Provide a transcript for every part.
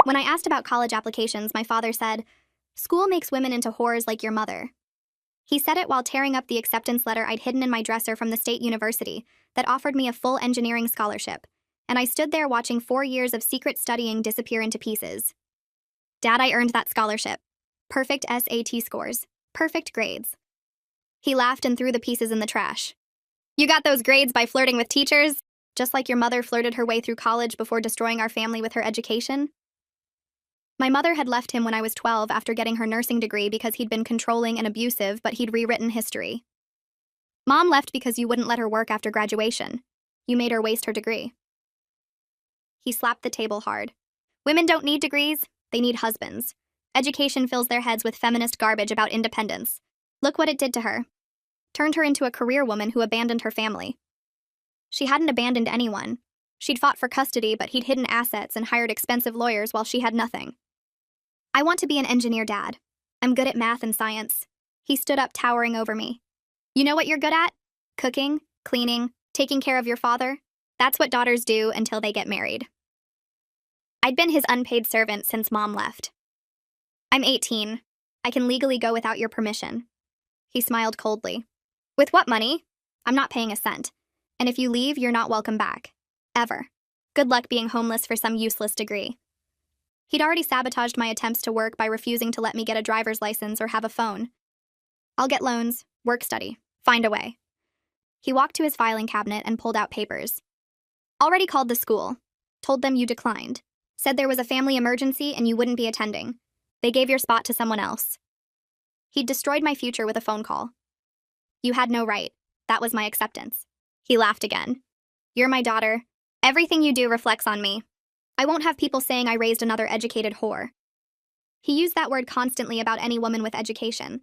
When I asked about college applications, my father said, "School makes women into whores like your mother." He said it while tearing up the acceptance letter I'd hidden in my dresser from the state university that offered me a full engineering scholarship, and I stood there watching 4 years of secret studying disappear into pieces. Dad, I earned that scholarship. Perfect SAT scores. Perfect grades. He laughed and threw the pieces in the trash. You got those grades by flirting with teachers? Just like your mother flirted her way through college before destroying our family with her education? My mother had left him when I was 12 after getting her nursing degree because he'd been controlling and abusive, but he'd rewritten history. Mom left because you wouldn't let her work after graduation. You made her waste her degree. He slapped the table hard. Women don't need degrees, they need husbands. Education fills their heads with feminist garbage about independence. Look what it did to her. Turned her into a career woman who abandoned her family. She hadn't abandoned anyone. She'd fought for custody, but he'd hidden assets and hired expensive lawyers while she had nothing. I want to be an engineer, Dad. I'm good at math and science. He stood up, towering over me. You know what you're good at? Cooking, cleaning, taking care of your father. That's what daughters do until they get married. I'd been his unpaid servant since Mom left. I'm 18. I can legally go without your permission. He smiled coldly. With what money? I'm not paying a cent. And if you leave, you're not welcome back. Ever. Good luck being homeless for some useless degree. He'd already sabotaged my attempts to work by refusing to let me get a driver's license or have a phone. I'll get loans, work study, find a way. He walked to his filing cabinet and pulled out papers. Already called the school. Told them you declined. Said there was a family emergency and you wouldn't be attending. They gave your spot to someone else. He'd destroyed my future with a phone call. You had no right. That was my acceptance. He laughed again. You're my daughter. Everything you do reflects on me. I won't have people saying I raised another educated whore. He used that word constantly about any woman with education.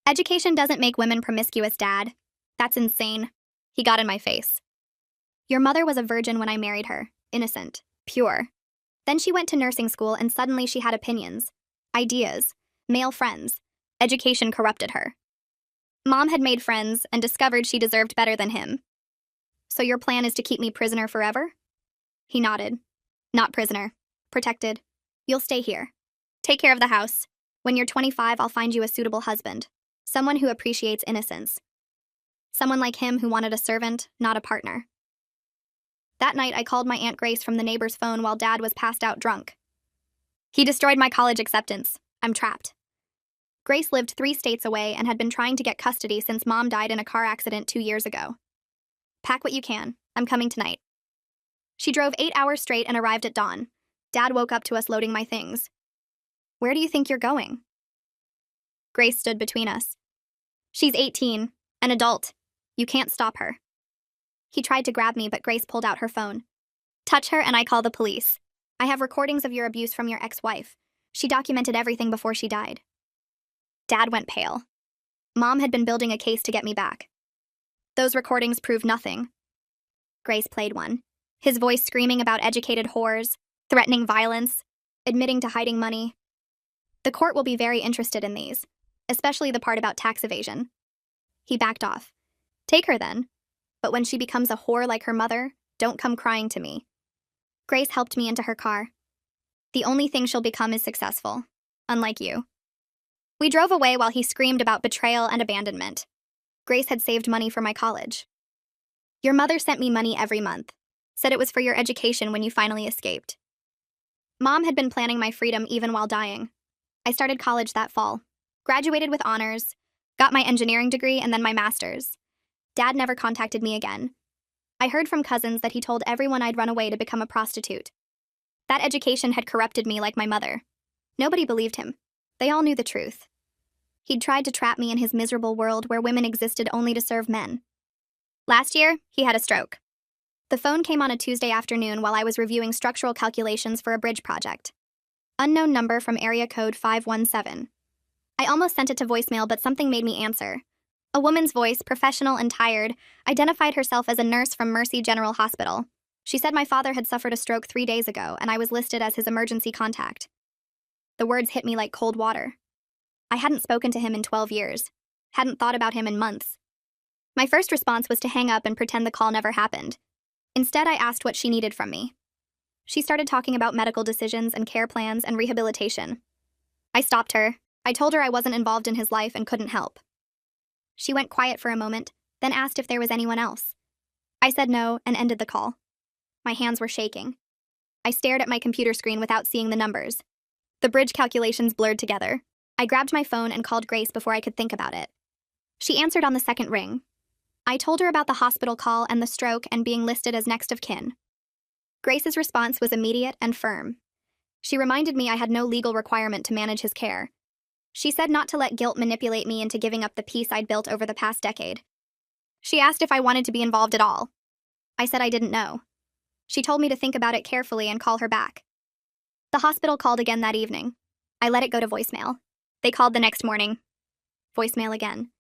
Education doesn't make women promiscuous, Dad. That's insane. He got in my face. Your mother was a virgin when I married her. Innocent. Pure. Then she went to nursing school and suddenly she had opinions. Ideas. Male friends. Education corrupted her. Mom had made friends and discovered she deserved better than him. So your plan is to keep me prisoner forever? He nodded. Not prisoner. Protected. You'll stay here. Take care of the house. When you're 25, I'll find you a suitable husband. Someone who appreciates innocence. Someone like him who wanted a servant, not a partner. That night, I called my Aunt Grace from the neighbor's phone while Dad was passed out drunk. He destroyed my college acceptance. I'm trapped. Grace lived 3 states away and had been trying to get custody since Mom died in a car accident 2 years ago. Pack what you can. I'm coming tonight. She drove 8 hours straight and arrived at dawn. Dad woke up to us loading my things. Where do you think you're going? Grace stood between us. She's 18, an adult. You can't stop her. He tried to grab me, but Grace pulled out her phone. Touch her and I call the police. I have recordings of your abuse from your ex-wife. She documented everything before she died. Dad went pale. Mom had been building a case to get me back. Those recordings proved nothing. Grace played one. His voice screaming about educated whores, threatening violence, admitting to hiding money. The court will be very interested in these, especially the part about tax evasion. He backed off. Take her then. But when she becomes a whore like her mother, don't come crying to me. Grace helped me into her car. The only thing she'll become is successful, unlike you. We drove away while he screamed about betrayal and abandonment. Grace had saved money for my college. Your mother sent me money every month. Said it was for your education when you finally escaped. Mom had been planning my freedom even while dying. I started college that fall. Graduated with honors. Got my engineering degree and then my master's. Dad never contacted me again. I heard from cousins that he told everyone I'd run away to become a prostitute. That education had corrupted me like my mother. Nobody believed him. They all knew the truth. He'd tried to trap me in his miserable world where women existed only to serve men. Last year, he had a stroke. The phone came on a Tuesday afternoon while I was reviewing structural calculations for a bridge project. Unknown number from area code 517. I almost sent it to voicemail, but something made me answer. A woman's voice, professional and tired, identified herself as a nurse from Mercy General Hospital. She said my father had suffered a stroke 3 days ago, and I was listed as his emergency contact. The words hit me like cold water. I hadn't spoken to him in 12 years. Hadn't thought about him in months. My first response was to hang up and pretend the call never happened. Instead, I asked what she needed from me. She started talking about medical decisions and care plans and rehabilitation. I stopped her. I told her I wasn't involved in his life and couldn't help. She went quiet for a moment, then asked if there was anyone else. I said no and ended the call. My hands were shaking. I stared at my computer screen without seeing the numbers. The bridge calculations blurred together. I grabbed my phone and called Grace before I could think about it. She answered on the second ring. I told her about the hospital call and the stroke and being listed as next of kin. Grace's response was immediate and firm. She reminded me I had no legal requirement to manage his care. She said not to let guilt manipulate me into giving up the peace I'd built over the past decade. She asked if I wanted to be involved at all. I said I didn't know. She told me to think about it carefully and call her back. The hospital called again that evening. I let it go to voicemail. They called the next morning. Voicemail again.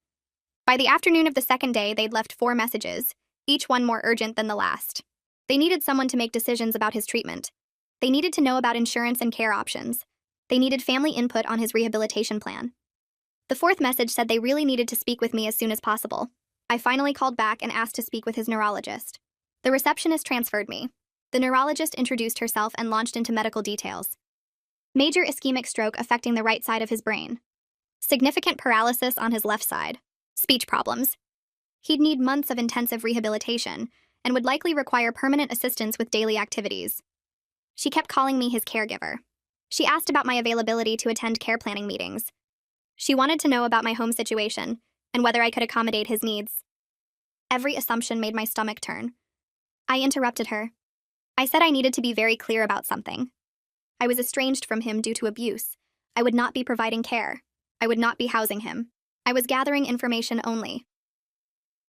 By the afternoon of the second day, they'd left 4 messages, each one more urgent than the last. They needed someone to make decisions about his treatment. They needed to know about insurance and care options. They needed family input on his rehabilitation plan. The 4th message said they really needed to speak with me as soon as possible. I finally called back and asked to speak with his neurologist. The receptionist transferred me. The neurologist introduced herself and launched into medical details. Major ischemic stroke affecting the right side of his brain. Significant paralysis on his left side. Speech problems. He'd need months of intensive rehabilitation and would likely require permanent assistance with daily activities. She kept calling me his caregiver. She asked about my availability to attend care planning meetings. She wanted to know about my home situation and whether I could accommodate his needs. Every assumption made my stomach turn. I interrupted her. I said I needed to be very clear about something. I was estranged from him due to abuse. I would not be providing care. I would not be housing him. I was gathering information only.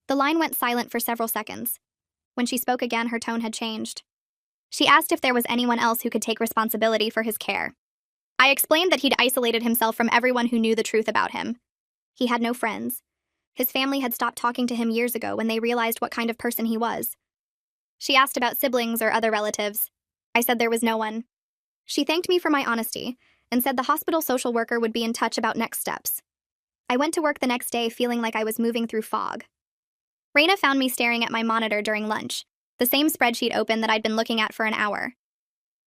The line went silent for several seconds. When she spoke again, her tone had changed. She asked if there was anyone else who could take responsibility for his care. I explained that he'd isolated himself from everyone who knew the truth about him. He had no friends. His family had stopped talking to him years ago when they realized what kind of person he was. She asked about siblings or other relatives. I said there was no one. She thanked me for my honesty and said the hospital social worker would be in touch about next steps. I went to work the next day feeling like I was moving through fog. Raina found me staring at my monitor during lunch, the same spreadsheet open that I'd been looking at for an hour.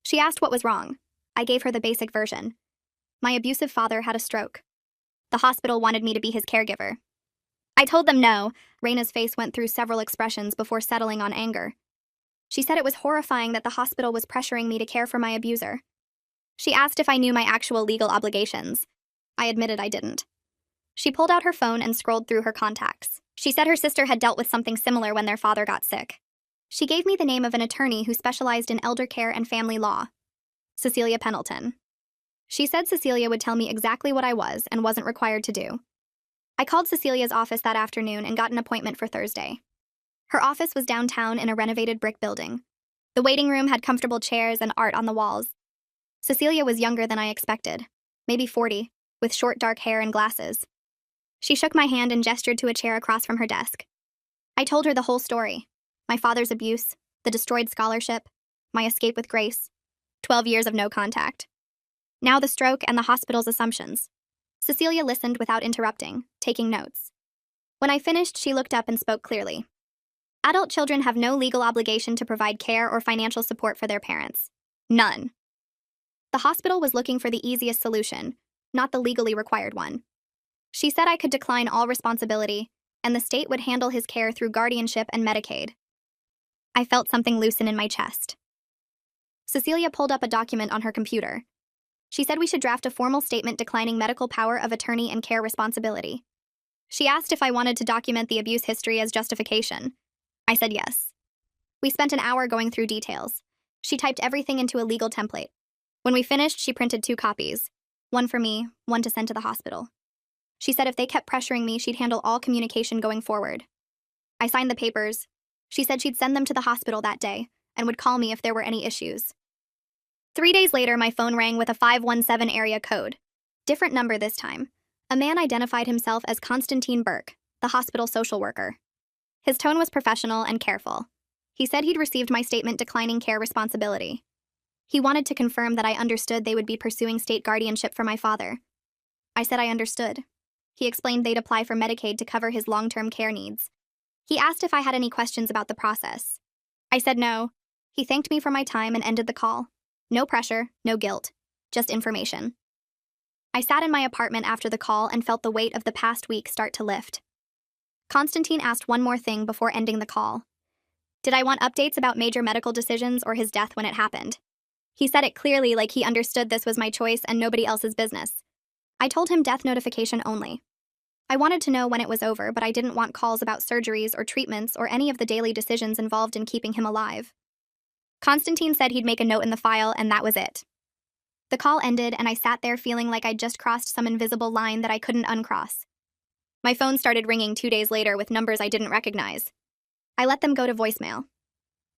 She asked what was wrong. I gave her the basic version. My abusive father had a stroke. The hospital wanted me to be his caregiver. I told them no. Raina's face went through several expressions before settling on anger. She said it was horrifying that the hospital was pressuring me to care for my abuser. She asked if I knew my actual legal obligations. I admitted I didn't. She pulled out her phone and scrolled through her contacts. She said her sister had dealt with something similar when their father got sick. She gave me the name of an attorney who specialized in elder care and family law. Cecilia Pendleton. She said Cecilia would tell me exactly what I was and wasn't required to do. I called Cecilia's office that afternoon and got an appointment for Thursday. Her office was downtown in a renovated brick building. The waiting room had comfortable chairs and art on the walls. Cecilia was younger than I expected, maybe 40, with short dark hair and glasses. She shook my hand and gestured to a chair across from her desk. I told her the whole story. My father's abuse, the destroyed scholarship, my escape with Grace, 12 years of no contact. Now the stroke and the hospital's assumptions. Cecilia listened without interrupting, taking notes. When I finished, she looked up and spoke clearly. Adult children have no legal obligation to provide care or financial support for their parents. None. The hospital was looking for the easiest solution, not the legally required one. She said I could decline all responsibility, and the state would handle his care through guardianship and Medicaid. I felt something loosen in my chest. Cecilia pulled up a document on her computer. She said we should draft a formal statement declining medical power of attorney and care responsibility. She asked if I wanted to document the abuse history as justification. I said yes. We spent an hour going through details. She typed everything into a legal template. When we finished, she printed 2 copies. One for me, one to send to the hospital. She said if they kept pressuring me, she'd handle all communication going forward. I signed the papers. She said she'd send them to the hospital that day and would call me if there were any issues. 3 days later, my phone rang with a 517 area code. Different number this time. A man identified himself as Constantine Burke, the hospital social worker. His tone was professional and careful. He said he'd received my statement declining care responsibility. He wanted to confirm that I understood they would be pursuing state guardianship for my father. I said I understood. He explained they'd apply for Medicaid to cover his long-term care needs. He asked if I had any questions about the process. I said no. He thanked me for my time and ended the call. No pressure, no guilt, just information. I sat in my apartment after the call and felt the weight of the past week start to lift. Constantine asked one more thing before ending the call. Did I want updates about major medical decisions or his death when it happened? He said it clearly, like he understood this was my choice and nobody else's business. I told him death notification only. I wanted to know when it was over, but I didn't want calls about surgeries or treatments or any of the daily decisions involved in keeping him alive. Constantine said he'd make a note in the file, and that was it. The call ended, and I sat there feeling like I'd just crossed some invisible line that I couldn't uncross. My phone started ringing 2 days later with numbers I didn't recognize. I let them go to voicemail.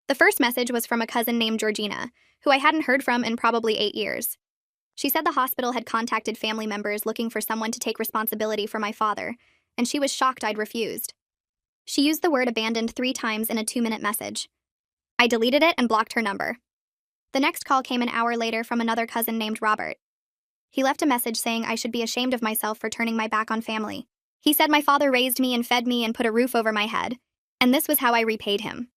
The first message was from a cousin named Georgina, who I hadn't heard from in probably 8 years. She said the hospital had contacted family members looking for someone to take responsibility for my father, and she was shocked I'd refused. She used the word abandoned 3 times in a 2-minute message. I deleted it and blocked her number. The next call came an hour later from another cousin named Robert. He left a message saying I should be ashamed of myself for turning my back on family. He said my father raised me and fed me and put a roof over my head, and this was how I repaid him.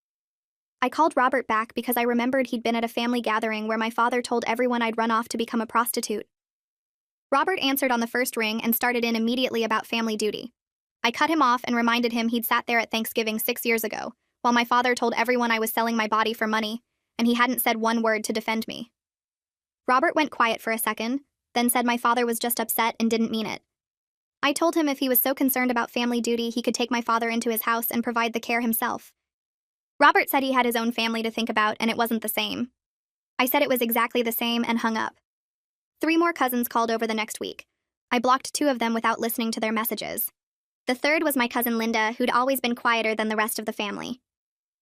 I called Robert back because I remembered he'd been at a family gathering where my father told everyone I'd run off to become a prostitute. Robert answered on the first ring and started in immediately about family duty. I cut him off and reminded him he'd sat there at Thanksgiving 6 years ago, while my father told everyone I was selling my body for money, and he hadn't said one word to defend me. Robert went quiet for a second, then said my father was just upset and didn't mean it. I told him if he was so concerned about family duty, he could take my father into his house and provide the care himself. Robert said he had his own family to think about and it wasn't the same. I said it was exactly the same and hung up. 3 more cousins called over the next week. I blocked 2 of them without listening to their messages. The third was my cousin Linda, who'd always been quieter than the rest of the family.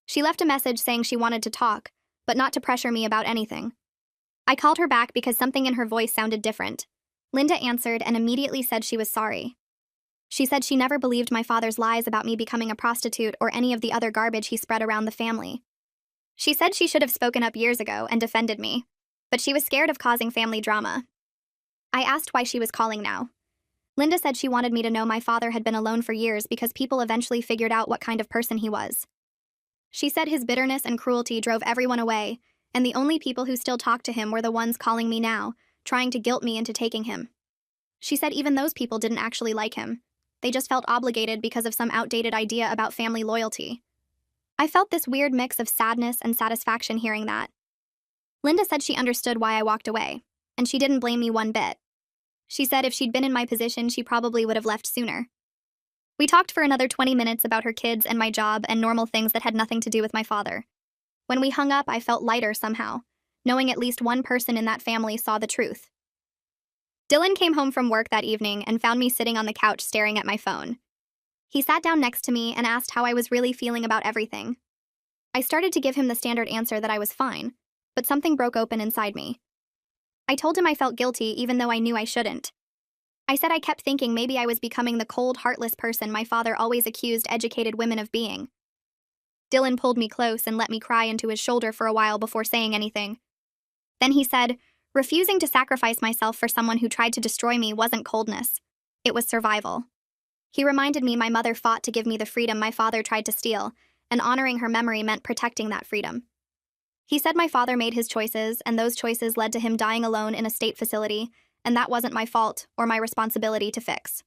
She left a message saying she wanted to talk, but not to pressure me about anything. I called her back because something in her voice sounded different. Linda answered and immediately said she was sorry. She said she never believed my father's lies about me becoming a prostitute or any of the other garbage he spread around the family. She said she should have spoken up years ago and defended me, but she was scared of causing family drama. I asked why she was calling now. Linda said she wanted me to know my father had been alone for years because people eventually figured out what kind of person he was. She said his bitterness and cruelty drove everyone away, and the only people who still talked to him were the ones calling me now, trying to guilt me into taking him. She said even those people didn't actually like him. They just felt obligated because of some outdated idea about family loyalty. I felt this weird mix of sadness and satisfaction hearing that. Linda said she understood why I walked away, and she didn't blame me one bit. She said if she'd been in my position, she probably would have left sooner. We talked for another 20 minutes about her kids and my job and normal things that had nothing to do with my father. When we hung up, I felt lighter somehow, knowing at least one person in that family saw the truth. Dylan came home from work that evening and found me sitting on the couch staring at my phone. He sat down next to me and asked how I was really feeling about everything. I started to give him the standard answer that I was fine, but something broke open inside me. I told him I felt guilty even though I knew I shouldn't. I said I kept thinking maybe I was becoming the cold, heartless person my father always accused educated women of being. Dylan pulled me close and let me cry into his shoulder for a while before saying anything. Then he said, refusing to sacrifice myself for someone who tried to destroy me wasn't coldness. It was survival. He reminded me my mother fought to give me the freedom my father tried to steal, and honoring her memory meant protecting that freedom. He said my father made his choices, and those choices led to him dying alone in a state facility, and that wasn't my fault or my responsibility to fix.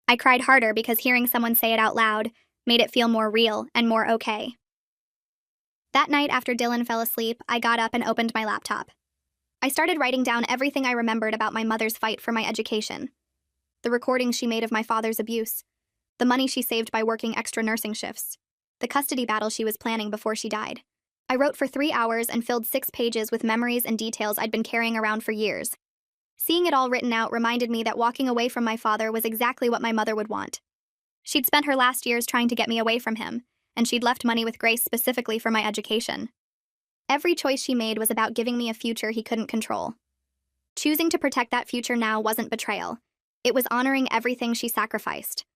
I cried harder because hearing someone say it out loud made it feel more real and more okay. That night after Dylan fell asleep, I got up and opened my laptop. I started writing down everything I remembered about my mother's fight for my education. The recordings she made of my father's abuse, the money she saved by working extra nursing shifts, the custody battle she was planning before she died. I wrote for 3 hours and filled 6 pages with memories and details I'd been carrying around for years. Seeing it all written out reminded me that walking away from my father was exactly what my mother would want. She'd spent her last years trying to get me away from him, and she'd left money with Grace specifically for my education. Every choice she made was about giving me a future he couldn't control. Choosing to protect that future now wasn't betrayal. It was honoring everything she sacrificed.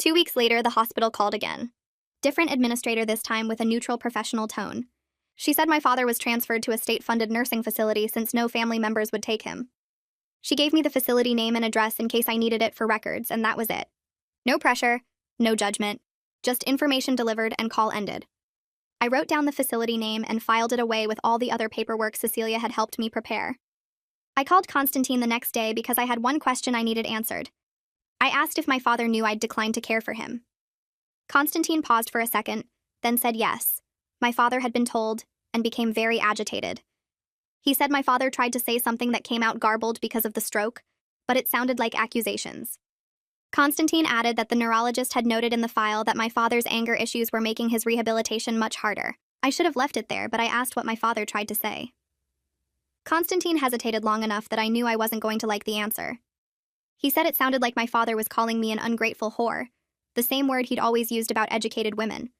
2 weeks later, the hospital called again. Different administrator this time with a neutral professional tone. She said my father was transferred to a state-funded nursing facility since no family members would take him. She gave me the facility name and address in case I needed it for records, and that was it. No pressure, no judgment, just information delivered and call ended. I wrote down the facility name and filed it away with all the other paperwork Cecilia had helped me prepare. I called Constantine the next day because I had one question I needed answered. I asked if my father knew I'd declined to care for him. Constantine paused for a second, then said yes. My father had been told, and became very agitated. He said my father tried to say something that came out garbled because of the stroke, but it sounded like accusations. Constantine added that the neurologist had noted in the file that my father's anger issues were making his rehabilitation much harder. I should have left it there, but I asked what my father tried to say. Constantine hesitated long enough that I knew I wasn't going to like the answer. He said it sounded like my father was calling me an ungrateful whore, the same word he'd always used about educated women.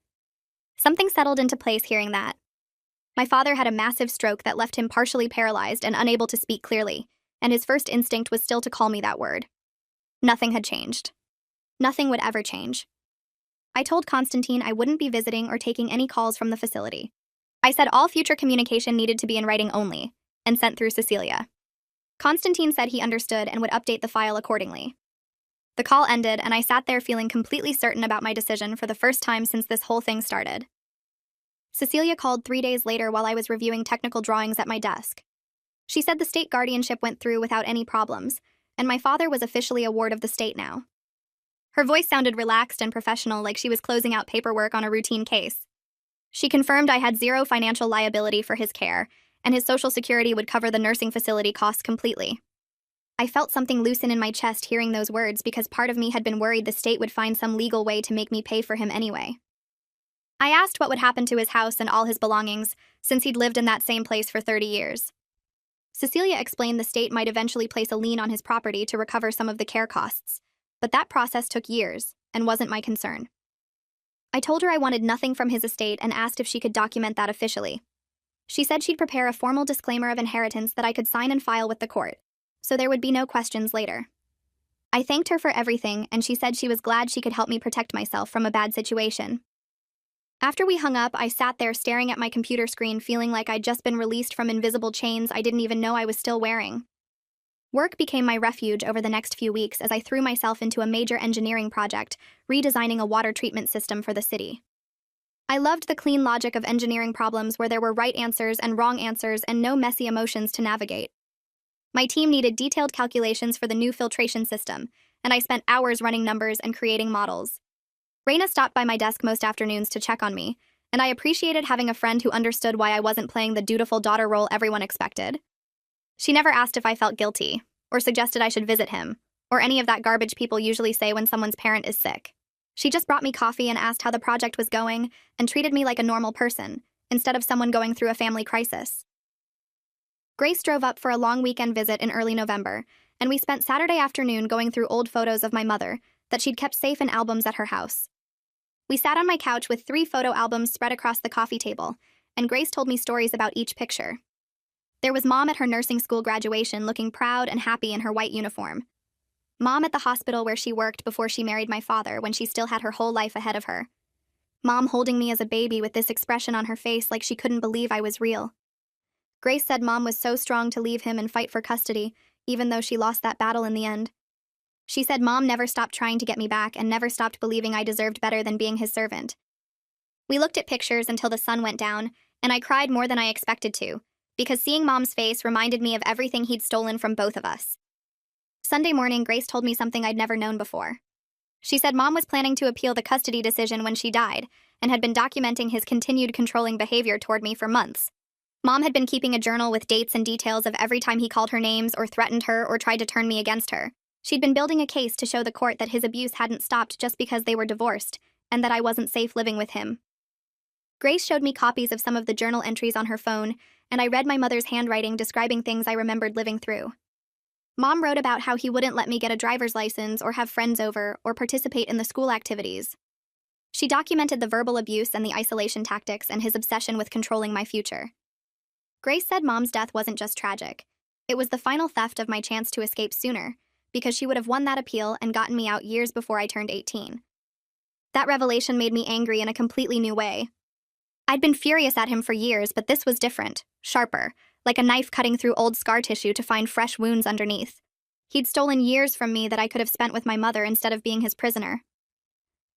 Something settled into place hearing that. My father had a massive stroke that left him partially paralyzed and unable to speak clearly, and his first instinct was still to call me that word. Nothing had changed. Nothing would ever change. I told Constantine I wouldn't be visiting or taking any calls from the facility. I said all future communication needed to be in writing only, and sent through Cecilia. Constantine said he understood and would update the file accordingly. The call ended, and I sat there feeling completely certain about my decision for the first time since this whole thing started. Cecilia called 3 days later while I was reviewing technical drawings at my desk. She said the state guardianship went through without any problems, and my father was officially a ward of the state now. Her voice sounded relaxed and professional, like she was closing out paperwork on a routine case. She confirmed I had zero financial liability for his care, and his Social Security would cover the nursing facility costs completely. I felt something loosen in my chest hearing those words because part of me had been worried the state would find some legal way to make me pay for him anyway. I asked what would happen to his house and all his belongings, since he'd lived in that same place for 30 years. Cecilia explained the state might eventually place a lien on his property to recover some of the care costs, but that process took years and wasn't my concern. I told her I wanted nothing from his estate and asked if she could document that officially. She said she'd prepare a formal disclaimer of inheritance that I could sign and file with the court, so there would be no questions later. I thanked her for everything, and she said she was glad she could help me protect myself from a bad situation. After we hung up, I sat there staring at my computer screen feeling like I'd just been released from invisible chains I didn't even know I was still wearing. Work became my refuge over the next few weeks as I threw myself into a major engineering project, redesigning a water treatment system for the city. I loved the clean logic of engineering problems where there were right answers and wrong answers and no messy emotions to navigate. My team needed detailed calculations for the new filtration system, and I spent hours running numbers and creating models. Raina stopped by my desk most afternoons to check on me, and I appreciated having a friend who understood why I wasn't playing the dutiful daughter role everyone expected. She never asked if I felt guilty, or suggested I should visit him, or any of that garbage people usually say when someone's parent is sick. She just brought me coffee and asked how the project was going, and treated me like a normal person, instead of someone going through a family crisis. Grace drove up for a long weekend visit in early November, and we spent Saturday afternoon going through old photos of my mother that she'd kept safe in albums at her house. We sat on my couch with 3 photo albums spread across the coffee table, and Grace told me stories about each picture. There was Mom at her nursing school graduation looking proud and happy in her white uniform. Mom at the hospital where she worked before she married my father when she still had her whole life ahead of her. Mom holding me as a baby with this expression on her face like she couldn't believe I was real. Grace said Mom was so strong to leave him and fight for custody, even though she lost that battle in the end. She said Mom never stopped trying to get me back and never stopped believing I deserved better than being his servant. We looked at pictures until the sun went down, and I cried more than I expected to, because seeing Mom's face reminded me of everything he'd stolen from both of us. Sunday morning, Grace told me something I'd never known before. She said Mom was planning to appeal the custody decision when she died, and had been documenting his continued controlling behavior toward me for months. Mom had been keeping a journal with dates and details of every time he called her names or threatened her or tried to turn me against her. She'd been building a case to show the court that his abuse hadn't stopped just because they were divorced, and that I wasn't safe living with him. Grace showed me copies of some of the journal entries on her phone, and I read my mother's handwriting describing things I remembered living through. Mom wrote about how he wouldn't let me get a driver's license or have friends over or participate in the school activities. She documented the verbal abuse and the isolation tactics and his obsession with controlling my future. Grace said Mom's death wasn't just tragic. It was the final theft of my chance to escape sooner, because she would have won that appeal and gotten me out years before I turned 18. That revelation made me angry in a completely new way. I'd been furious at him for years, but this was different, sharper, like a knife cutting through old scar tissue to find fresh wounds underneath. He'd stolen years from me that I could have spent with my mother instead of being his prisoner.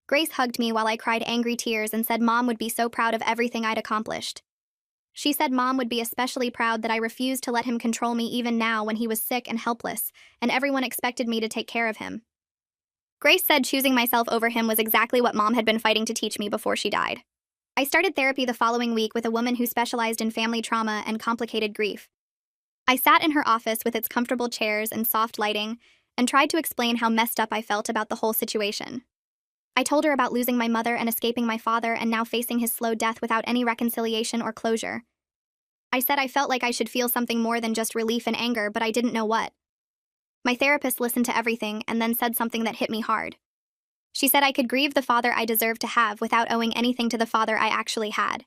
Grace hugged me while I cried angry tears and said Mom would be so proud of everything I'd accomplished. She said Mom would be especially proud that I refused to let him control me even now when he was sick and helpless, and everyone expected me to take care of him. Grace said choosing myself over him was exactly what Mom had been fighting to teach me before she died. I started therapy the following week with a woman who specialized in family trauma and complicated grief. I sat in her office with its comfortable chairs and soft lighting and tried to explain how messed up I felt about the whole situation. I told her about losing my mother and escaping my father and now facing his slow death without any reconciliation or closure. I said I felt like I should feel something more than just relief and anger, but I didn't know what. My therapist listened to everything and then said something that hit me hard. She said I could grieve the father I deserved to have without owing anything to the father I actually had.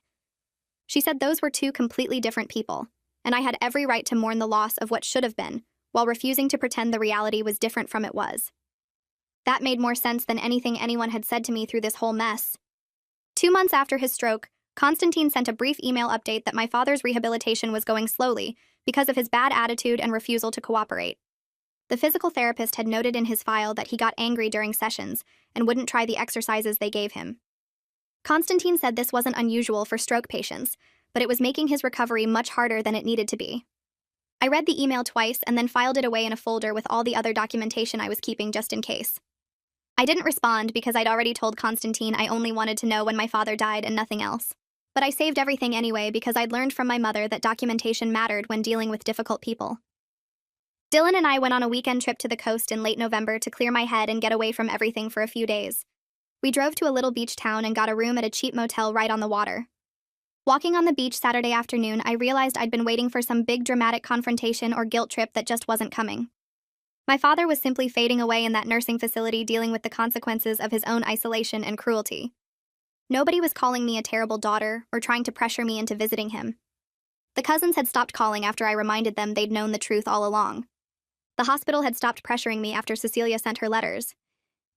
She said those were two completely different people, and I had every right to mourn the loss of what should have been, while refusing to pretend the reality was different from it was. That made more sense than anything anyone had said to me through this whole mess. 2 months after his stroke, Constantine sent a brief email update that my father's rehabilitation was going slowly because of his bad attitude and refusal to cooperate. The physical therapist had noted in his file that he got angry during sessions and wouldn't try the exercises they gave him. Constantine said this wasn't unusual for stroke patients, but it was making his recovery much harder than it needed to be. I read the email twice and then filed it away in a folder with all the other documentation I was keeping just in case. I didn't respond because I'd already told Constantine I only wanted to know when my father died and nothing else. But I saved everything anyway because I'd learned from my mother that documentation mattered when dealing with difficult people. Dylan and I went on a weekend trip to the coast in late November to clear my head and get away from everything for a few days. We drove to a little beach town and got a room at a cheap motel right on the water. Walking on the beach Saturday afternoon, I realized I'd been waiting for some big dramatic confrontation or guilt trip that just wasn't coming. My father was simply fading away in that nursing facility dealing with the consequences of his own isolation and cruelty. Nobody was calling me a terrible daughter or trying to pressure me into visiting him. The cousins had stopped calling after I reminded them they'd known the truth all along. The hospital had stopped pressuring me after Cecilia sent her letters.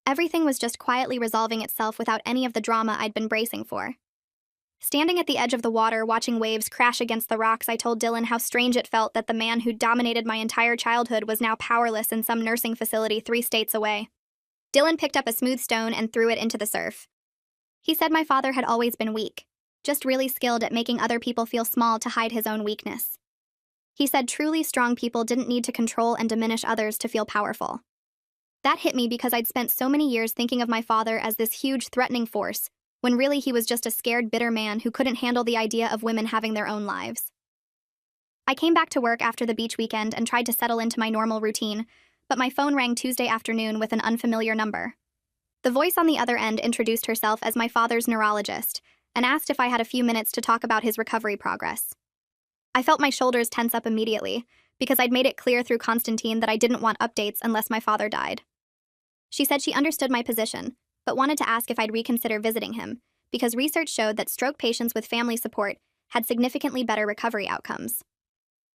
Everything was just quietly resolving itself without any of the drama I'd been bracing for. Standing at the edge of the water, watching waves crash against the rocks, I told Dylan how strange it felt that the man who dominated my entire childhood was now powerless in some nursing facility 3 states away. Dylan picked up a smooth stone and threw it into the surf. He said my father had always been weak, just really skilled at making other people feel small to hide his own weakness. He said truly strong people didn't need to control and diminish others to feel powerful. That hit me because I'd spent so many years thinking of my father as this huge, threatening force, when really he was just a scared, bitter man who couldn't handle the idea of women having their own lives. I came back to work after the beach weekend and tried to settle into my normal routine, but my phone rang Tuesday afternoon with an unfamiliar number. The voice on the other end introduced herself as my father's neurologist and asked if I had a few minutes to talk about his recovery progress. I felt my shoulders tense up immediately because I'd made it clear through Constantine that I didn't want updates unless my father died. She said she understood my position, but wanted to ask if I'd reconsider visiting him, because research showed that stroke patients with family support had significantly better recovery outcomes.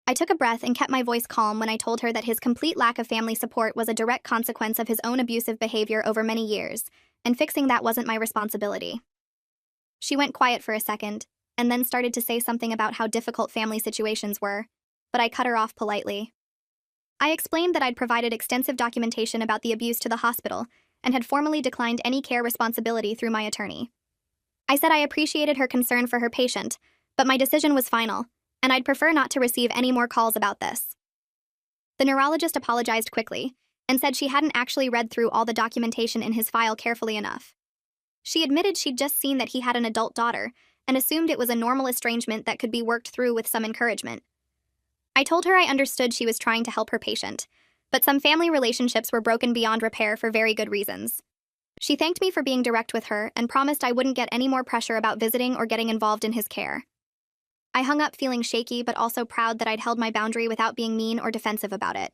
I took a breath and kept my voice calm when I told her that his complete lack of family support was a direct consequence of his own abusive behavior over many years, and fixing that wasn't my responsibility. She went quiet for a second, and then started to say something about how difficult family situations were, but I cut her off politely. I explained that I'd provided extensive documentation about the abuse to the hospital and had formally declined any care responsibility through my attorney. I said I appreciated her concern for her patient, but my decision was final, and I'd prefer not to receive any more calls about this. The neurologist apologized quickly and said she hadn't actually read through all the documentation in his file carefully enough. She admitted she'd just seen that he had an adult daughter and assumed it was a normal estrangement that could be worked through with some encouragement. I told her I understood she was trying to help her patient, but some family relationships were broken beyond repair for very good reasons. She thanked me for being direct with her and promised I wouldn't get any more pressure about visiting or getting involved in his care. I hung up feeling shaky but also proud that I'd held my boundary without being mean or defensive about it.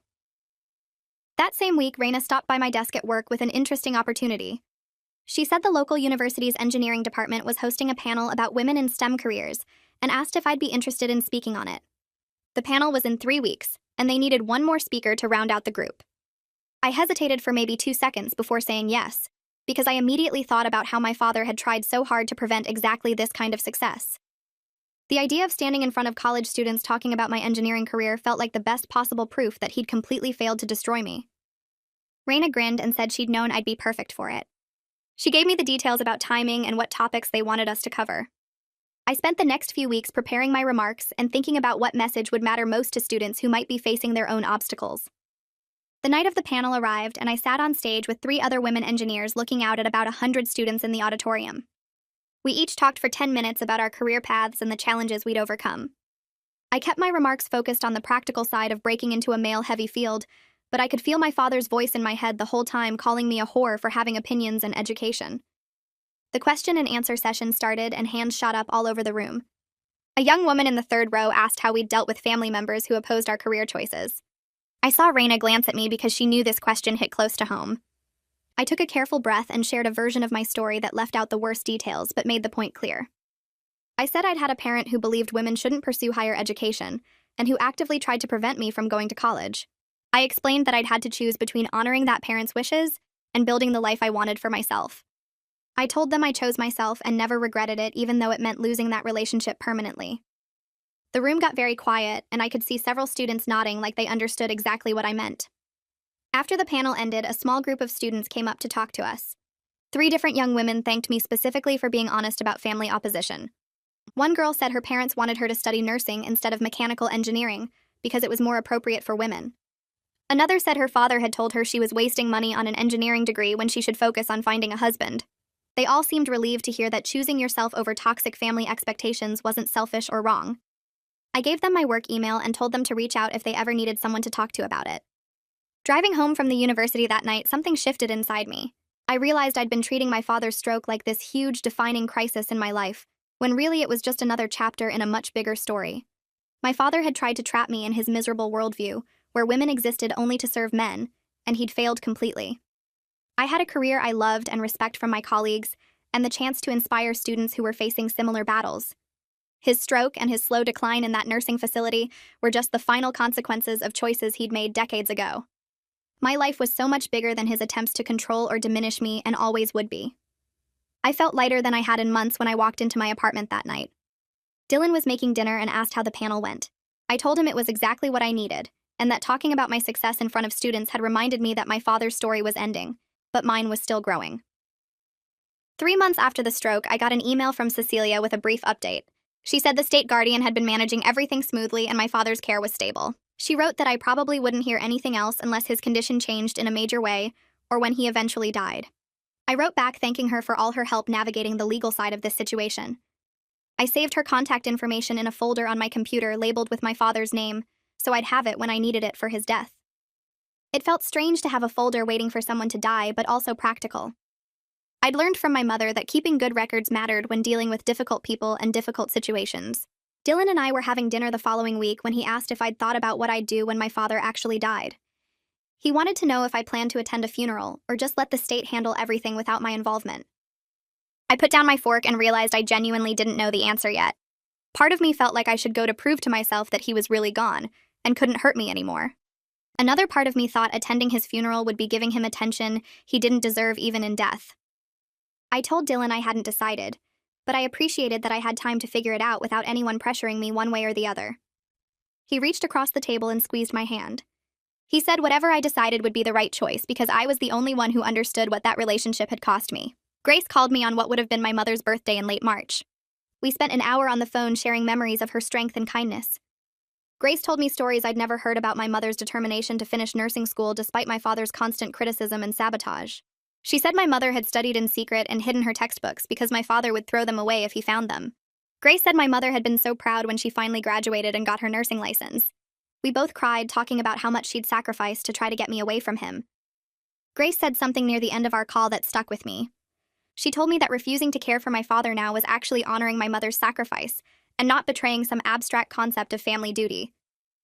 That same week, Raina stopped by my desk at work with an interesting opportunity. She said the local university's engineering department was hosting a panel about women in STEM careers and asked if I'd be interested in speaking on it. The panel was in 3 weeks, and they needed one more speaker to round out the group. I hesitated for maybe 2 seconds before saying yes, because I immediately thought about how my father had tried so hard to prevent exactly this kind of success. The idea of standing in front of college students talking about my engineering career felt like the best possible proof that he'd completely failed to destroy me. Raina grinned and said she'd known I'd be perfect for it. She gave me the details about timing and what topics they wanted us to cover. I spent the next few weeks preparing my remarks and thinking about what message would matter most to students who might be facing their own obstacles. The night of the panel arrived, and I sat on stage with 3 other women engineers looking out at about 100 students in the auditorium. We each talked for 10 minutes about our career paths and the challenges we'd overcome. I kept my remarks focused on the practical side of breaking into a male-heavy field, but I could feel my father's voice in my head the whole time calling me a whore for having opinions and education. The question and answer session started, and hands shot up all over the room. A young woman in the 3rd row asked how we'd dealt with family members who opposed our career choices. I saw Raina glance at me because she knew this question hit close to home. I took a careful breath and shared a version of my story that left out the worst details but made the point clear. I said I'd had a parent who believed women shouldn't pursue higher education and who actively tried to prevent me from going to college. I explained that I'd had to choose between honoring that parent's wishes and building the life I wanted for myself. I told them I chose myself and never regretted it, even though it meant losing that relationship permanently. The room got very quiet, and I could see several students nodding like they understood exactly what I meant. After the panel ended, a small group of students came up to talk to us. 3 different young women thanked me specifically for being honest about family opposition. One girl said her parents wanted her to study nursing instead of mechanical engineering because it was more appropriate for women. Another said her father had told her she was wasting money on an engineering degree when she should focus on finding a husband. They all seemed relieved to hear that choosing yourself over toxic family expectations wasn't selfish or wrong. I gave them my work email and told them to reach out if they ever needed someone to talk to about it. Driving home from the university that night, something shifted inside me. I realized I'd been treating my father's stroke like this huge, defining crisis in my life, when really it was just another chapter in a much bigger story. My father had tried to trap me in his miserable worldview, where women existed only to serve men, and he'd failed completely. I had a career I loved and respect from my colleagues, and the chance to inspire students who were facing similar battles. His stroke and his slow decline in that nursing facility were just the final consequences of choices he'd made decades ago. My life was so much bigger than his attempts to control or diminish me, and always would be. I felt lighter than I had in months when I walked into my apartment that night. Dylan was making dinner and asked how the panel went. I told him it was exactly what I needed, and that talking about my success in front of students had reminded me that my father's story was ending, but mine was still growing. 3 months after the stroke, I got an email from Cecilia with a brief update. She said the state guardian had been managing everything smoothly and my father's care was stable. She wrote that I probably wouldn't hear anything else unless his condition changed in a major way or when he eventually died. I wrote back thanking her for all her help navigating the legal side of this situation. I saved her contact information in a folder on my computer labeled with my father's name, so I'd have it when I needed it for his death. It felt strange to have a folder waiting for someone to die, but also practical. I'd learned from my mother that keeping good records mattered when dealing with difficult people and difficult situations. Dylan and I were having dinner the following week when he asked if I'd thought about what I'd do when my father actually died. He wanted to know if I planned to attend a funeral or just let the state handle everything without my involvement. I put down my fork and realized I genuinely didn't know the answer yet. Part of me felt like I should go to prove to myself that he was really gone and couldn't hurt me anymore. Another part of me thought attending his funeral would be giving him attention he didn't deserve even in death. I told Dylan I hadn't decided, but I appreciated that I had time to figure it out without anyone pressuring me one way or the other. He reached across the table and squeezed my hand. He said whatever I decided would be the right choice because I was the only one who understood what that relationship had cost me. Grace called me on what would have been my mother's birthday in late March. We spent an hour on the phone sharing memories of her strength and kindness. Grace told me stories I'd never heard about my mother's determination to finish nursing school despite my father's constant criticism and sabotage. She said my mother had studied in secret and hidden her textbooks because my father would throw them away if he found them. Grace said my mother had been so proud when she finally graduated and got her nursing license. We both cried, talking about how much she'd sacrificed to try to get me away from him. Grace said something near the end of our call that stuck with me. She told me that refusing to care for my father now was actually honoring my mother's sacrifice and not betraying some abstract concept of family duty.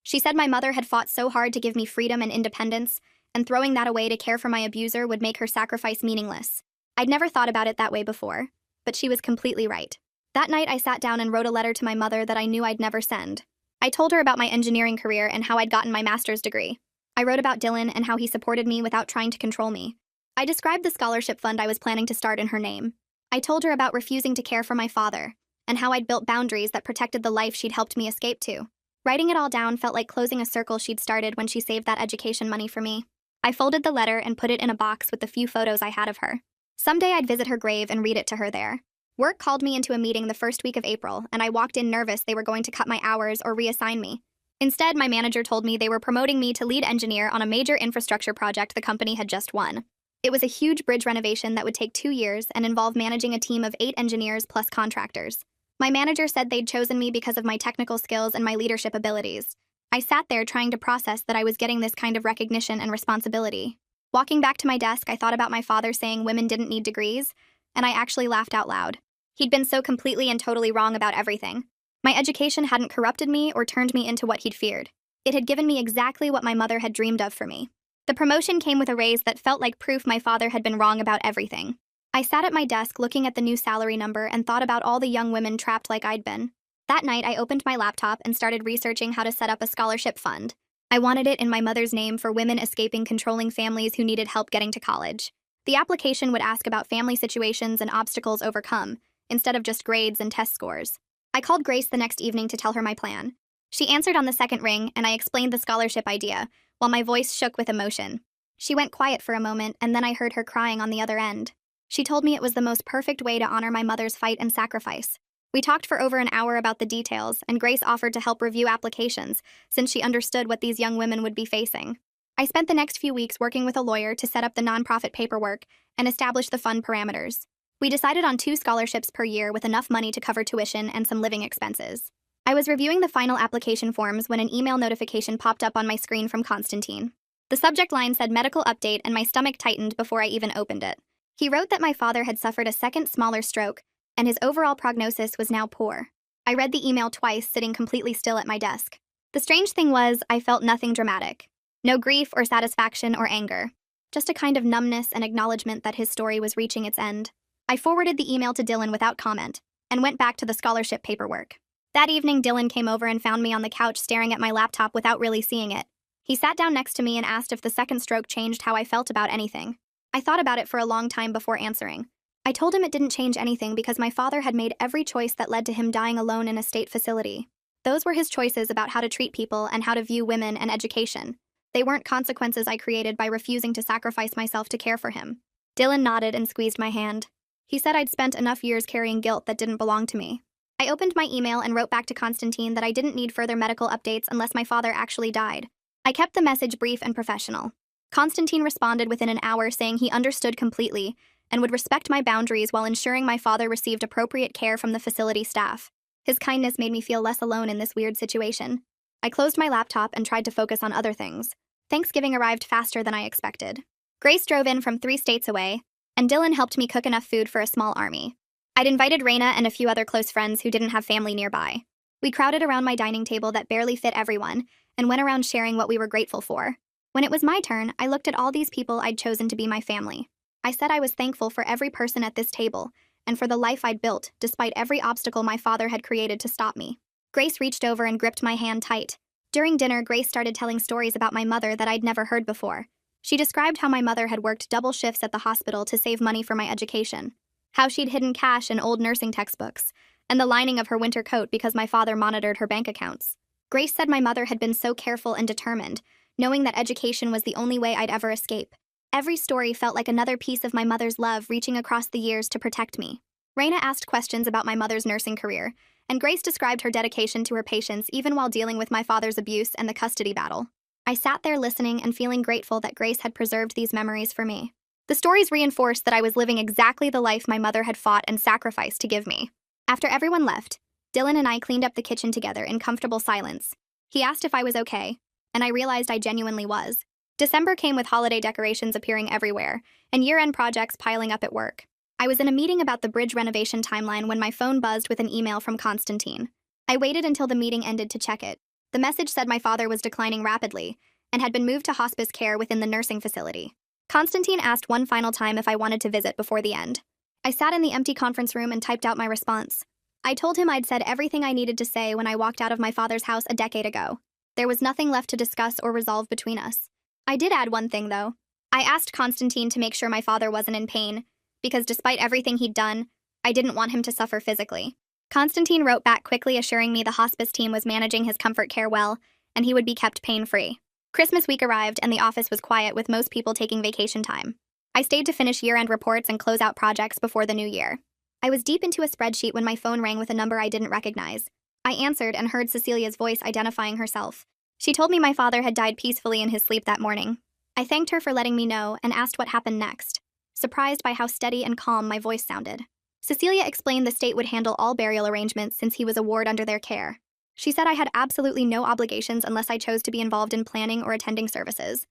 She said my mother had fought so hard to give me freedom and independence, and throwing that away to care for my abuser would make her sacrifice meaningless. I'd never thought about it that way before, but she was completely right. That night I sat down and wrote a letter to my mother that I knew I'd never send. I told her about my engineering career and how I'd gotten my master's degree. I wrote about Dylan and how he supported me without trying to control me. I described the scholarship fund I was planning to start in her name. I told her about refusing to care for my father, and how I'd built boundaries that protected the life she'd helped me escape to. Writing it all down felt like closing a circle she'd started when she saved that education money for me. I folded the letter and put it in a box with the few photos I had of her. Someday I'd visit her grave and read it to her there. Work called me into a meeting the first week of April, and I walked in nervous they were going to cut my hours or reassign me. Instead, my manager told me they were promoting me to lead engineer on a major infrastructure project the company had just won. It was a huge bridge renovation that would take 2 years and involve managing a team of 8 engineers plus contractors. My manager said they'd chosen me because of my technical skills and my leadership abilities. I sat there trying to process that I was getting this kind of recognition and responsibility. Walking back to my desk, I thought about my father saying women didn't need degrees, and I actually laughed out loud. He'd been so completely and totally wrong about everything. My education hadn't corrupted me or turned me into what he'd feared. It had given me exactly what my mother had dreamed of for me. The promotion came with a raise that felt like proof my father had been wrong about everything. I sat at my desk looking at the new salary number and thought about all the young women trapped like I'd been. That night, I opened my laptop and started researching how to set up a scholarship fund. I wanted it in my mother's name for women escaping controlling families who needed help getting to college. The application would ask about family situations and obstacles overcome, instead of just grades and test scores. I called Grace the next evening to tell her my plan. She answered on the second ring, and I explained the scholarship idea, while my voice shook with emotion. She went quiet for a moment, and then I heard her crying on the other end. She told me it was the most perfect way to honor my mother's fight and sacrifice. We talked for over an hour about the details, and Grace offered to help review applications, since she understood what these young women would be facing. I spent the next few weeks working with a lawyer to set up the nonprofit paperwork and establish the fund parameters. We decided on 2 scholarships per year with enough money to cover tuition and some living expenses. I was reviewing the final application forms when an email notification popped up on my screen from Constantine. The subject line said medical update, and my stomach tightened before I even opened it. He wrote that my father had suffered a second smaller stroke, and his overall prognosis was now poor. I read the email twice, sitting completely still at my desk. The strange thing was, I felt nothing dramatic. No grief or satisfaction or anger. Just a kind of numbness and acknowledgement that his story was reaching its end. I forwarded the email to Dylan without comment, and went back to the scholarship paperwork. That evening, Dylan came over and found me on the couch staring at my laptop without really seeing it. He sat down next to me and asked if the second stroke changed how I felt about anything. I thought about it for a long time before answering. I told him it didn't change anything because my father had made every choice that led to him dying alone in a state facility. Those were his choices about how to treat people and how to view women and education. They weren't consequences I created by refusing to sacrifice myself to care for him. Dylan nodded and squeezed my hand. He said I'd spent enough years carrying guilt that didn't belong to me. I opened my email and wrote back to Constantine that I didn't need further medical updates unless my father actually died. I kept the message brief and professional. Constantine responded within an hour saying he understood completely and would respect my boundaries while ensuring my father received appropriate care from the facility staff. His kindness made me feel less alone in this weird situation. I closed my laptop and tried to focus on other things. Thanksgiving arrived faster than I expected. Grace drove in from 3 states away, and Dylan helped me cook enough food for a small army. I'd invited Raina and a few other close friends who didn't have family nearby. We crowded around my dining table that barely fit everyone, and went around sharing what we were grateful for. When it was my turn, I looked at all these people I'd chosen to be my family. I said I was thankful for every person at this table, and for the life I'd built, despite every obstacle my father had created to stop me. Grace reached over and gripped my hand tight. During dinner, Grace started telling stories about my mother that I'd never heard before. She described how my mother had worked double shifts at the hospital to save money for my education, how she'd hidden cash in old nursing textbooks, and the lining of her winter coat because my father monitored her bank accounts. Grace said my mother had been so careful and determined, knowing that education was the only way I'd ever escape. Every story felt like another piece of my mother's love reaching across the years to protect me. Raina asked questions about my mother's nursing career, and Grace described her dedication to her patients even while dealing with my father's abuse and the custody battle. I sat there listening and feeling grateful that Grace had preserved these memories for me. The stories reinforced that I was living exactly the life my mother had fought and sacrificed to give me. After everyone left, Dylan and I cleaned up the kitchen together in comfortable silence. He asked if I was okay, and I realized I genuinely was. December came with holiday decorations appearing everywhere, and year-end projects piling up at work. I was in a meeting about the bridge renovation timeline when my phone buzzed with an email from Constantine. I waited until the meeting ended to check it. The message said my father was declining rapidly and had been moved to hospice care within the nursing facility. Constantine asked one final time if I wanted to visit before the end. I sat in the empty conference room and typed out my response. I told him I'd said everything I needed to say when I walked out of my father's house a decade ago. There was nothing left to discuss or resolve between us. I did add one thing, though. I asked Constantine to make sure my father wasn't in pain, because despite everything he'd done, I didn't want him to suffer physically. Constantine wrote back quickly assuring me the hospice team was managing his comfort care well, and he would be kept pain-free. Christmas week arrived and the office was quiet with most people taking vacation time. I stayed to finish year-end reports and close out projects before the new year. I was deep into a spreadsheet when my phone rang with a number I didn't recognize. I answered and heard Cecilia's voice identifying herself. She told me my father had died peacefully in his sleep that morning. I thanked her for letting me know and asked what happened next, surprised by how steady and calm my voice sounded. Cecilia explained the state would handle all burial arrangements since he was a ward under their care. She said I had absolutely no obligations unless I chose to be involved in planning or attending services.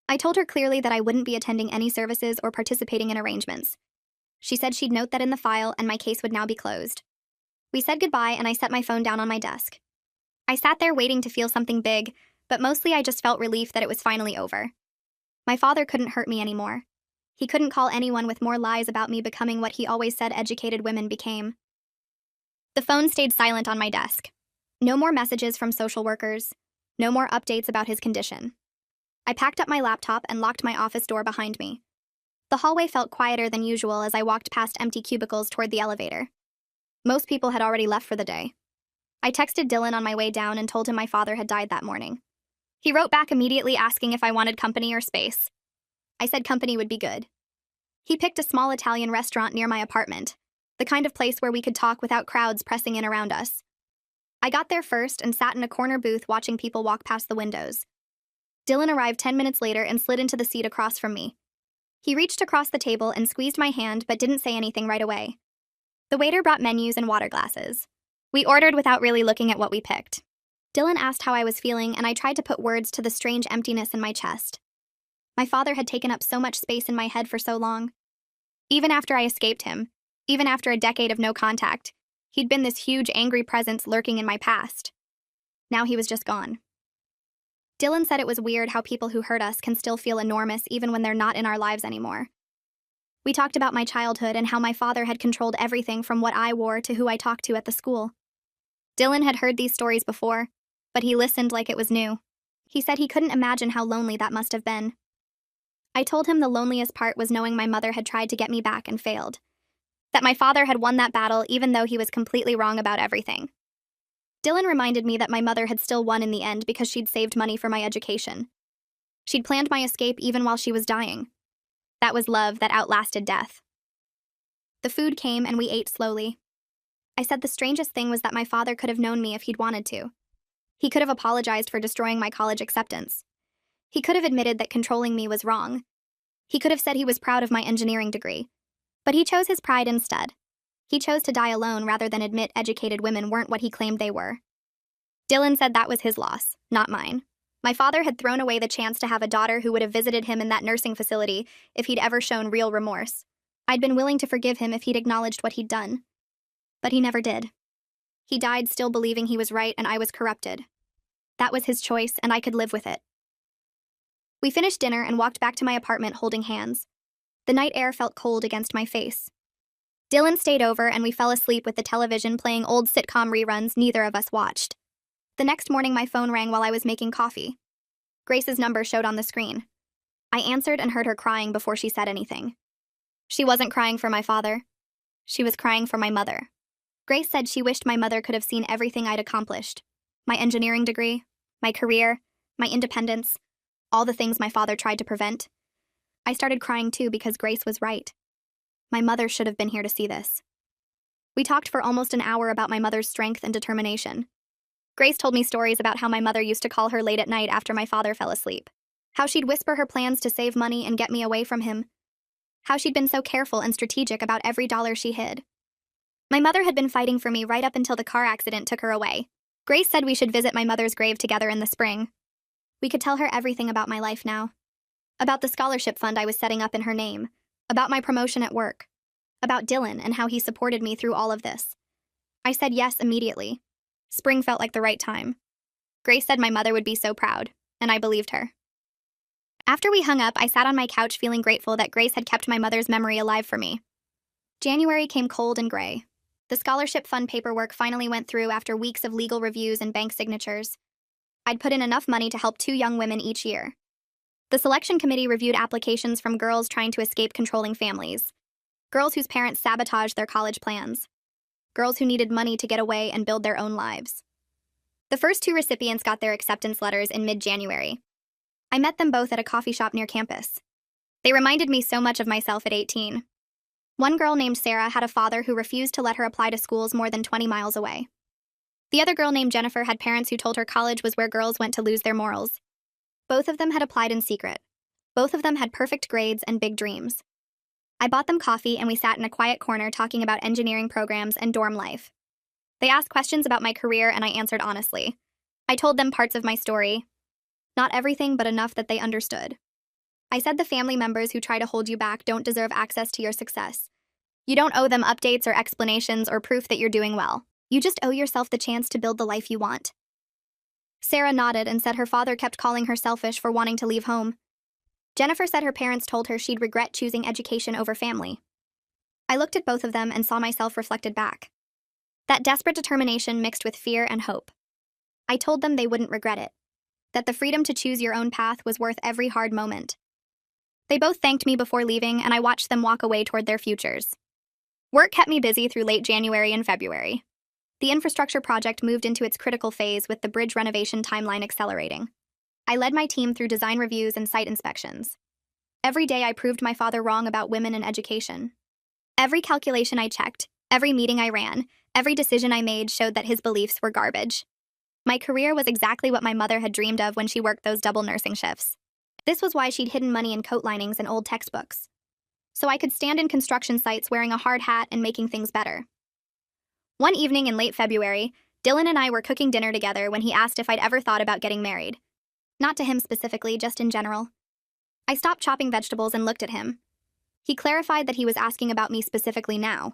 I told her clearly that I wouldn't be attending any services or participating in arrangements. She said she'd note that in the file and my case would now be closed. We said goodbye and I set my phone down on my desk. I sat there waiting to feel something big, but mostly I just felt relief that it was finally over. My father couldn't hurt me anymore. He couldn't call anyone with more lies about me becoming what he always said educated women became. The phone stayed silent on my desk. No more messages from social workers. No more updates about his condition. I packed up my laptop and locked my office door behind me. The hallway felt quieter than usual as I walked past empty cubicles toward the elevator. Most people had already left for the day. I texted Dylan on my way down and told him my father had died that morning. He wrote back immediately asking if I wanted company or space. I said company would be good. He picked a small Italian restaurant near my apartment, the kind of place where we could talk without crowds pressing in around us. I got there first and sat in a corner booth watching people walk past the windows. Dylan arrived 10 minutes later and slid into the seat across from me. He reached across the table and squeezed my hand but didn't say anything right away. The waiter brought menus and water glasses. We ordered without really looking at what we picked. Dylan asked how I was feeling and I tried to put words to the strange emptiness in my chest. My father had taken up so much space in my head for so long. Even after I escaped him, even after a decade of no contact, he'd been this huge angry presence lurking in my past. Now he was just gone. Dylan said it was weird how people who hurt us can still feel enormous even when they're not in our lives anymore. We talked about my childhood and how my father had controlled everything from what I wore to who I talked to at the school. Dylan had heard these stories before, but he listened like it was new. He said he couldn't imagine how lonely that must have been. I told him the loneliest part was knowing my mother had tried to get me back and failed. That my father had won that battle even though he was completely wrong about everything. Dylan reminded me that my mother had still won in the end because she'd saved money for my education. She'd planned my escape even while she was dying. That was love that outlasted death. The food came and we ate slowly. I said the strangest thing was that my father could have known me if he'd wanted to. He could have apologized for destroying my college acceptance. He could have admitted that controlling me was wrong. He could have said he was proud of my engineering degree. But he chose his pride instead. He chose to die alone rather than admit educated women weren't what he claimed they were. Dylan said that was his loss, not mine. My father had thrown away the chance to have a daughter who would have visited him in that nursing facility if he'd ever shown real remorse. I'd been willing to forgive him if he'd acknowledged what he'd done. But he never did. He died still believing he was right and I was corrupted. That was his choice and I could live with it. We finished dinner and walked back to my apartment holding hands. The night air felt cold against my face. Dylan stayed over and we fell asleep with the television playing old sitcom reruns neither of us watched. The next morning my phone rang while I was making coffee. Grace's number showed on the screen. I answered and heard her crying before she said anything. She wasn't crying for my father. She was crying for my mother. Grace said she wished my mother could have seen everything I'd accomplished. My engineering degree, my career, my independence, all the things my father tried to prevent. I started crying too because Grace was right. My mother should have been here to see this. We talked for almost an hour about my mother's strength and determination. Grace told me stories about how my mother used to call her late at night after my father fell asleep. How she'd whisper her plans to save money and get me away from him. How she'd been so careful and strategic about every dollar she hid. My mother had been fighting for me right up until the car accident took her away. Grace said we should visit my mother's grave together in the spring. We could tell her everything about my life now. About the scholarship fund I was setting up in her name. About my promotion at work. About Dylan and how he supported me through all of this. I said yes immediately. Spring felt like the right time. Grace said my mother would be so proud, and I believed her. After we hung up, I sat on my couch feeling grateful that Grace had kept my mother's memory alive for me. January came cold and gray. The scholarship fund paperwork finally went through after weeks of legal reviews and bank signatures. I'd put in enough money to help 2 young women each year. The selection committee reviewed applications from girls trying to escape controlling families. Girls whose parents sabotaged their college plans. Girls who needed money to get away and build their own lives. The first 2 recipients got their acceptance letters in mid-January. I met them both at a coffee shop near campus. They reminded me so much of myself at 18. One girl named Sarah had a father who refused to let her apply to schools more than 20 miles away. The other girl named Jennifer had parents who told her college was where girls went to lose their morals. Both of them had applied in secret. Both of them had perfect grades and big dreams. I bought them coffee and we sat in a quiet corner talking about engineering programs and dorm life. They asked questions about my career and I answered honestly. I told them parts of my story. Not everything, but enough that they understood. I said the family members who try to hold you back don't deserve access to your success. You don't owe them updates or explanations or proof that you're doing well. You just owe yourself the chance to build the life you want. Sarah nodded and said her father kept calling her selfish for wanting to leave home. Jennifer said her parents told her she'd regret choosing education over family. I looked at both of them and saw myself reflected back. That desperate determination mixed with fear and hope. I told them they wouldn't regret it. That the freedom to choose your own path was worth every hard moment. They both thanked me before leaving, and I watched them walk away toward their futures. Work kept me busy through late January and February. The infrastructure project moved into its critical phase with the bridge renovation timeline accelerating. I led my team through design reviews and site inspections. Every day I proved my father wrong about women and education. Every calculation I checked, every meeting I ran, every decision I made showed that his beliefs were garbage. My career was exactly what my mother had dreamed of when she worked those double nursing shifts. This was why she'd hidden money in coat linings and old textbooks. So I could stand in construction sites wearing a hard hat and making things better. One evening in late February, Dylan and I were cooking dinner together when he asked if I'd ever thought about getting married. Not to him specifically, just in general. I stopped chopping vegetables and looked at him. He clarified that he was asking about me specifically now.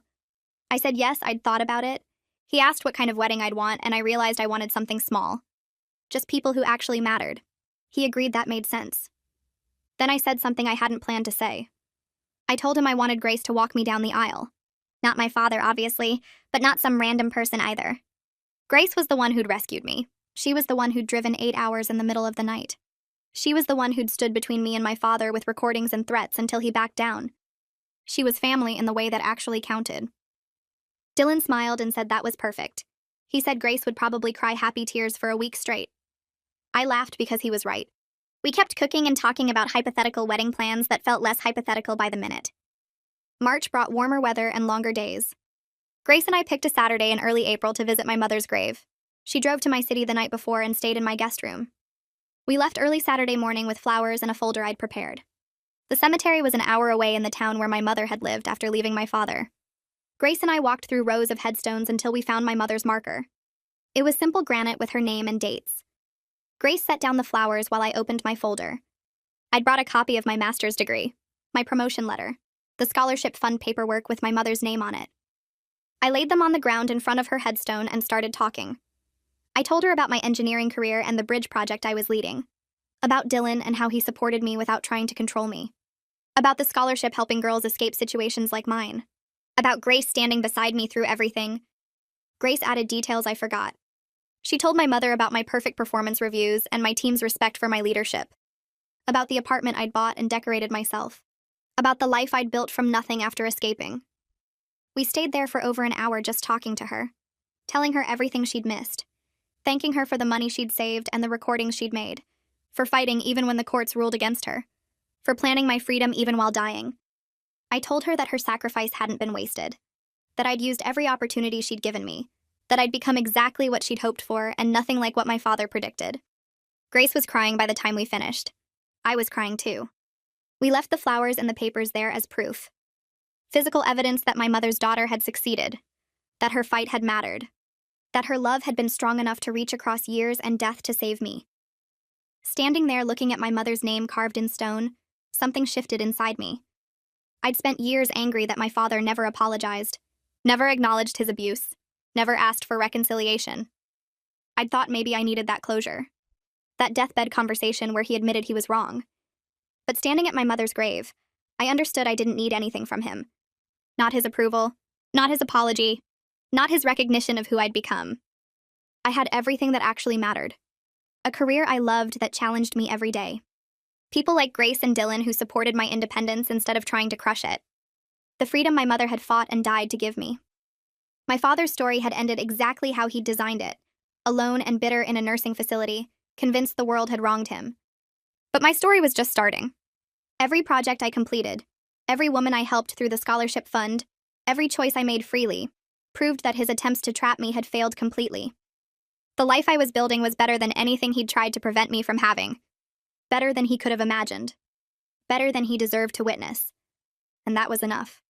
I said yes, I'd thought about it. He asked what kind of wedding I'd want, and I realized I wanted something small. Just people who actually mattered. He agreed that made sense. Then I said something I hadn't planned to say. I told him I wanted Grace to walk me down the aisle. Not my father, obviously, but not some random person either. Grace was the one who'd rescued me. She was the one who'd driven 8 hours in the middle of the night. She was the one who'd stood between me and my father with recordings and threats until he backed down. She was family in the way that actually counted. Dylan smiled and said that was perfect. He said Grace would probably cry happy tears for a week straight. I laughed because he was right. We kept cooking and talking about hypothetical wedding plans that felt less hypothetical by the minute. March brought warmer weather and longer days. Grace and I picked a Saturday in early April to visit my mother's grave. She drove to my city the night before and stayed in my guest room. We left early Saturday morning with flowers and a folder I'd prepared. The cemetery was an hour away in the town where my mother had lived after leaving my father. Grace and I walked through rows of headstones until we found my mother's marker. It was simple granite with her name and dates. Grace set down the flowers while I opened my folder. I'd brought a copy of my master's degree, my promotion letter, the scholarship fund paperwork with my mother's name on it. I laid them on the ground in front of her headstone and started talking. I told her about my engineering career and the bridge project I was leading. About Dylan and how he supported me without trying to control me. About the scholarship helping girls escape situations like mine. About Grace standing beside me through everything. Grace added details I forgot. She told my mother about my perfect performance reviews and my team's respect for my leadership. About the apartment I'd bought and decorated myself. About the life I'd built from nothing after escaping. We stayed there for over an hour just talking to her, telling her everything she'd missed, thanking her for the money she'd saved and the recordings she'd made, for fighting even when the courts ruled against her, for planning my freedom even while dying. I told her that her sacrifice hadn't been wasted, that I'd used every opportunity she'd given me, that I'd become exactly what she'd hoped for and nothing like what my father predicted. Grace was crying by the time we finished. I was crying too. We left the flowers and the papers there as proof. Physical evidence that my mother's daughter had succeeded, that her fight had mattered, that her love had been strong enough to reach across years and death to save me. Standing there looking at my mother's name carved in stone, something shifted inside me. I'd spent years angry that my father never apologized, never acknowledged his abuse, never asked for reconciliation. I'd thought maybe I needed that closure, that deathbed conversation where he admitted he was wrong. But standing at my mother's grave, I understood I didn't need anything from him. Not his approval, not his apology, not his recognition of who I'd become. I had everything that actually mattered. A career I loved that challenged me every day. People like Grace and Dylan who supported my independence instead of trying to crush it. The freedom my mother had fought and died to give me. My father's story had ended exactly how he'd designed it, alone and bitter in a nursing facility, convinced the world had wronged him. But my story was just starting. Every project I completed, every woman I helped through the scholarship fund, every choice I made freely, proved that his attempts to trap me had failed completely. The life I was building was better than anything he'd tried to prevent me from having. Better than he could have imagined. Better than he deserved to witness. And that was enough.